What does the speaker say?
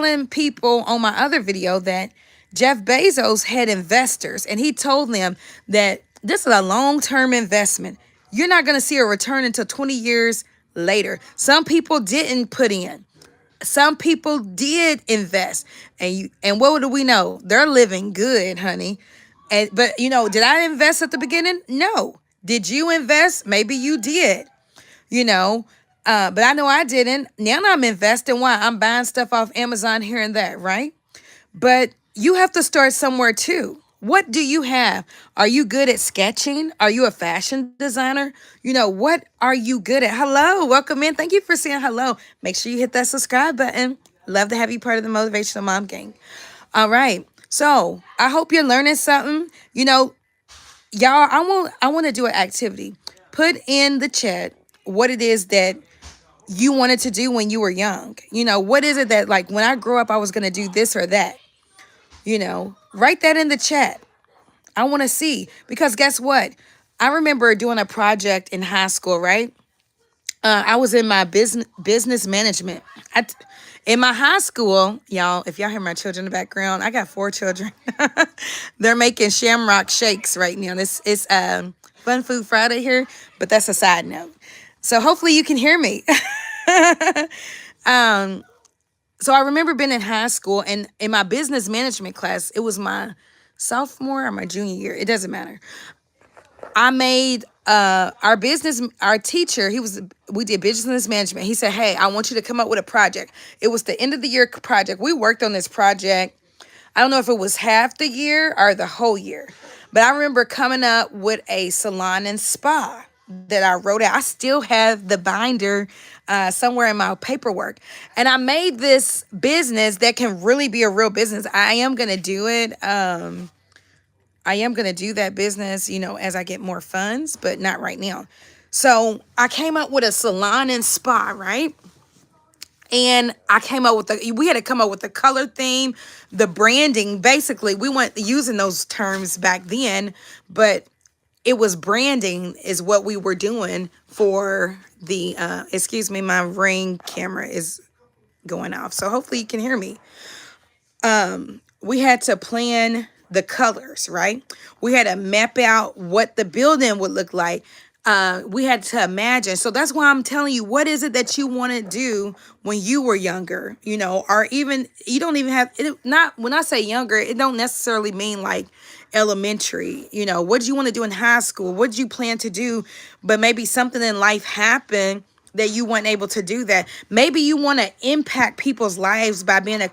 telling people on my other video that Jeff Bezos had investors, and he told them that this is a long-term investment. You're not going to see a return until 20 years later. Some people didn't put in. Some people did invest, and what do we know? They're living good, honey. But did I invest at the beginning? No. Did you invest? Maybe you did. you know. But I know I didn't. Now I'm investing. Why? I'm buying stuff off Amazon here and there, right? But you have to start somewhere too. What do you have? Are you good at sketching? Are you a fashion designer? What are you good at? Hello, welcome in. Thank you for saying hello. Make sure you hit that subscribe button. Love to have you part of the Motivational Mom Gang. All right. So I hope you're learning something. Y'all, I want to do an activity. Put in the chat what it is that you wanted to do when you were young. What is it that, like, when I grow up, I was going to do this or that? Write that in the chat. I want to see, because guess what? I remember doing a project in high school, right? I was in my business management. In my high school, y'all, if y'all hear my children in the background, I got 4 children. They're making shamrock shakes right now. This is Fun Food Friday here, but that's a side note. So hopefully you can hear me. So I remember being in high school, and in my business management class, it was my sophomore or my junior year. It doesn't matter. I made our teacher, we did business management. He said, hey, I want you to come up with a project. It was the end of the year project. We worked on this project. I don't know if it was half the year or the whole year, but I remember coming up with a salon and spa that I wrote out. I still have the binder somewhere in my paperwork. And I made this business that can really be a real business. I am going to do it. I am going to do that business, as I get more funds, but not right now. So I came up with a salon and spa, right? And we had to come up with the color theme, the branding. Basically, we weren't using those terms back then, but it was branding is what we were doing for the, excuse me, my Ring camera is going off. So hopefully you can hear me. We had to plan the colors, right? We had to map out what the building would look like. We had to imagine. So that's why I'm telling you, what is it that you want to do when you were younger, or even, you don't even have it. Not when I say younger, it don't necessarily mean like elementary. What do you want to do in high school? What do you plan to do? But maybe something in life happened that you weren't able to do that. Maybe you want to impact people's lives by being a